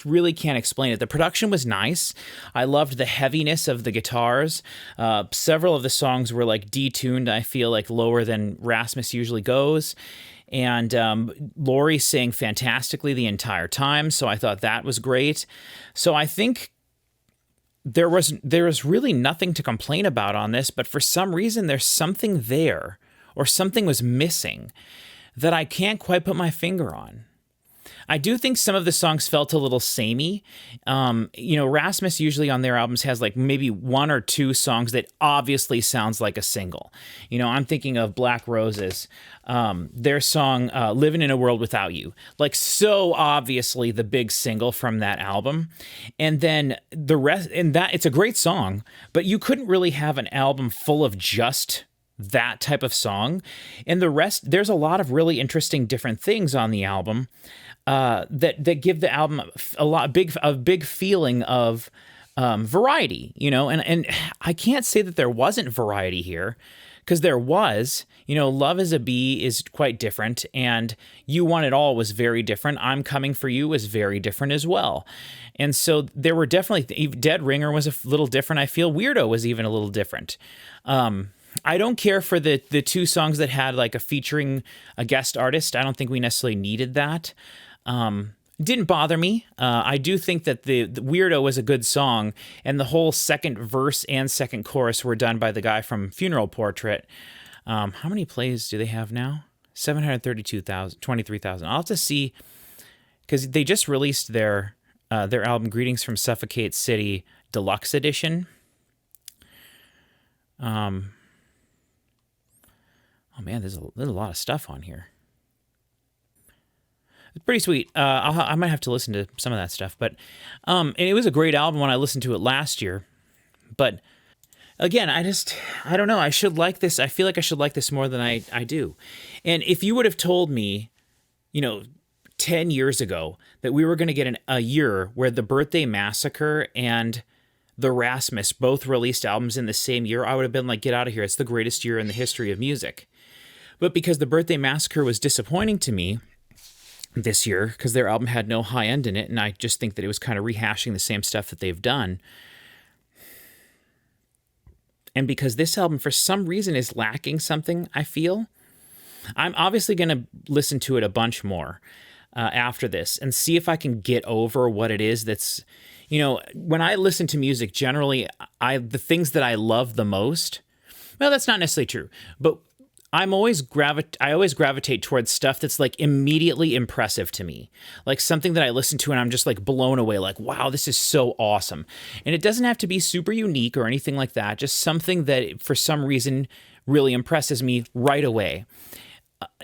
really can't explain it. The production was nice. I loved the heaviness of the guitars. Several of the songs were like detuned, I feel like lower than Rasmus usually goes. And Lori sang fantastically the entire time, so I thought that was great. So I think there was really nothing to complain about on this, but for some reason there's something there, or something was missing that I can't quite put my finger on. I do think some of the songs felt a little samey. Rasmus usually on their albums has like maybe one or two songs that obviously sounds like a single. I'm thinking of Black Roses, their song Living in a World Without You, like so obviously the big single from that album. And then the rest, and that it's a great song, but you couldn't really have an album full of just that type of song. And the rest, there's a lot of really interesting different things on the album that give the album a big feeling of variety, and I can't say that there wasn't variety here, because there was. Love Is a Bee is quite different, and You Want It All was very different. I'm Coming for You was very different as well. And so there were definitely, Dead Ringer was a little different. I feel Weirdo was even a little different. I don't care for the two songs that had like featuring a guest artist. I don't think we necessarily needed that. Didn't bother me. I do think that the Weirdo was a good song, and the whole second verse and second chorus were done by the guy from Funeral Portrait. How many plays do they have now? 23,000. I'll have to see, because they just released their album Greetings from Suffocate City Deluxe Edition. Oh man, there's a lot of stuff on here. It's pretty sweet. I might have to listen to some of that stuff, but and it was a great album when I listened to it last year. But again, I don't know. I should like this. I feel like I should like this more than I do. And if you would have told me, 10 years ago that we were going to get a year where the Birthday Massacre and the Rasmus both released albums in the same year, I would have been like, get out of here. It's the greatest year in the history of music. But because the Birthday Massacre was disappointing to me this year, because their album had no high end in it, and I just think that it was kind of rehashing the same stuff that they've done. And because this album, for some reason, is lacking something, I feel, I'm obviously going to listen to it a bunch more after this and see if I can get over what it is that's, when I listen to music, generally, the things that I love the most, well, that's not necessarily true, but I always gravitate towards stuff that's like immediately impressive to me, like something that I listen to and I'm just like blown away, like, wow, this is so awesome. And it doesn't have to be super unique or anything like that, just something that for some reason really impresses me right away.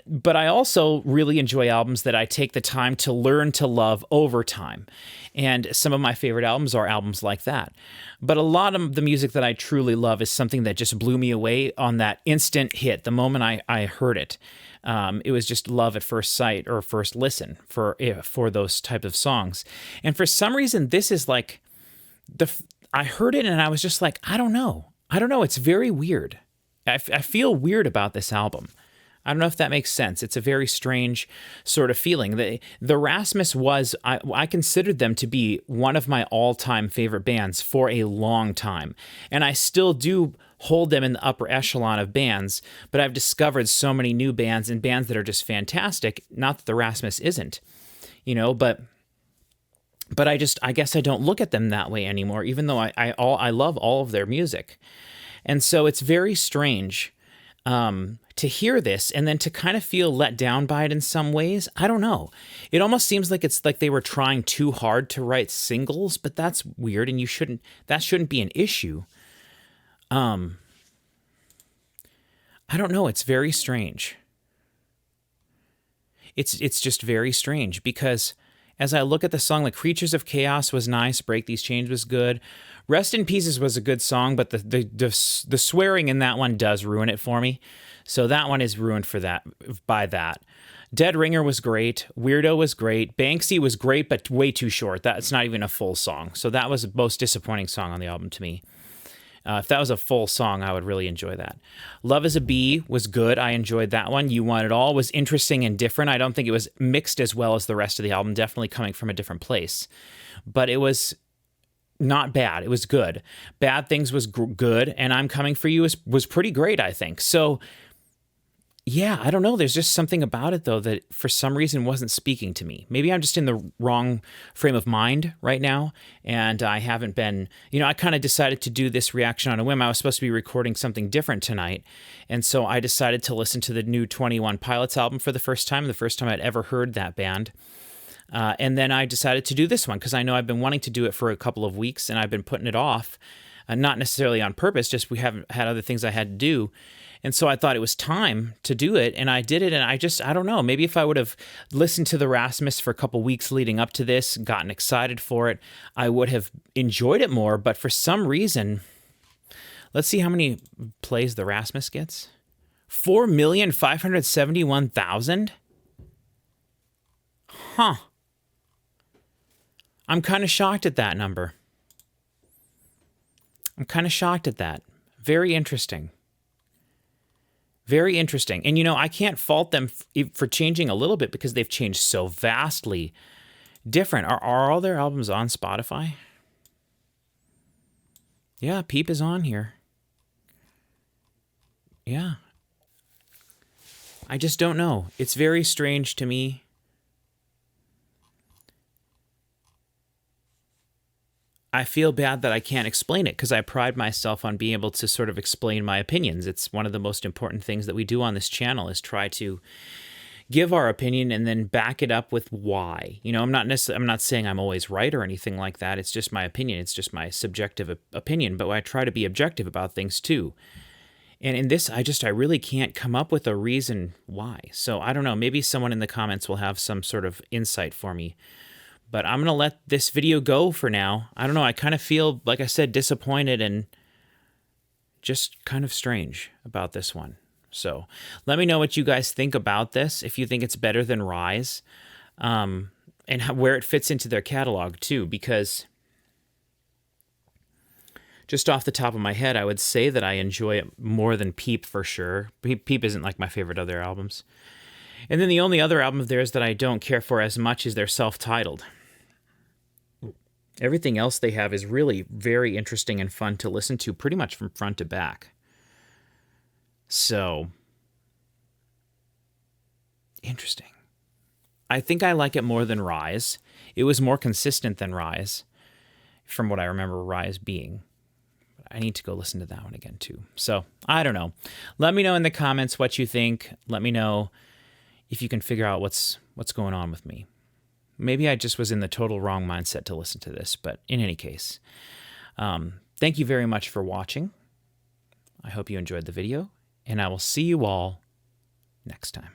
But I also really enjoy albums that I take the time to learn to love over time. And some of my favorite albums are albums like that. But a lot of the music that I truly love is something that just blew me away on that instant hit, the moment I heard it. It was just love at first sight or first listen for those type of songs. And for some reason, this is like, I heard it and I was just like, I don't know. It's very weird. I feel weird about this album. I don't know if that makes sense. It's a very strange sort of feeling. The Rasmus was, I considered them to be one of my all-time favorite bands for a long time. And I still do hold them in the upper echelon of bands, but I've discovered so many new bands and bands that are just fantastic. Not that the Rasmus isn't, but I guess I don't look at them that way anymore, even though I love all of their music. And so it's very strange to hear this and then to kind of feel let down by it in some ways. I don't know. It almost seems like it's like they were trying too hard to write singles, but that's weird, and that shouldn't be an issue. I don't know. It's very strange. It's just very strange because as I look at the song, like Creatures of Chaos was nice, Break These Chains was good. Rest in Pieces was a good song, but the swearing in that one does ruin it for me. So that one is ruined for that by that. Dead Ringer was great. Weirdo was great. Banksy was great, but way too short. That's not even a full song. So that was the most disappointing song on the album to me. If that was a full song, I would really enjoy that. Love is a Bee was good. I enjoyed that one. You Want It All was interesting and different. I don't think it was mixed as well as the rest of the album, definitely coming from a different place. But it was not bad. It was good. Bad Things was good, and I'm Coming For You was pretty great, I think. So, yeah, I don't know. There's just something about it, though, that for some reason wasn't speaking to me. Maybe I'm just in the wrong frame of mind right now, and I haven't been, I kind of decided to do this reaction on a whim. I was supposed to be recording something different tonight, and so I decided to listen to the new 21 Pilots album for the first time I'd ever heard that band. And then I decided to do this one because I know I've been wanting to do it for a couple of weeks, and I've been putting it off, not necessarily on purpose, just we haven't had other things I had to do. And so I thought it was time to do it, and I did it, and I don't know, maybe if I would have listened to the Rasmus for a couple weeks leading up to this, gotten excited for it, I would have enjoyed it more, but for some reason, let's see how many plays the Rasmus gets. 4,571,000? Huh. I'm kind of shocked at that number. I'm kind of shocked at that. Very interesting. Very interesting. And, I can't fault them for changing a little bit because they've changed so vastly different. Are all their albums on Spotify? Yeah, Peep is on here. Yeah. I just don't know. It's very strange to me. I feel bad that I can't explain it because I pride myself on being able to sort of explain my opinions. It's one of the most important things that we do on this channel is try to give our opinion and then back it up with why. I'm not saying I'm always right or anything like that. It's just my opinion. It's just my subjective opinion, but I try to be objective about things too. And in this, I really can't come up with a reason why. So I don't know, maybe someone in the comments will have some sort of insight for me. But I'm going to let this video go for now. I don't know, I kind of feel, like I said, disappointed and just kind of strange about this one. So let me know what you guys think about this, if you think it's better than Rise, and where it fits into their catalog too, because just off the top of my head, I would say that I enjoy it more than Peep for sure. Peep isn't like my favorite of their albums. And then the only other album of theirs that I don't care for as much is their self-titled. Everything else they have is really very interesting and fun to listen to pretty much from front to back. So, interesting. I think I like it more than Rise. It was more consistent than Rise, from what I remember Rise being. I need to go listen to that one again too. So, I don't know. Let me know in the comments what you think. Let me know if you can figure out what's going on with me. Maybe I just was in the total wrong mindset to listen to this, but in any case, thank you very much for watching. I hope you enjoyed the video, and I will see you all next time.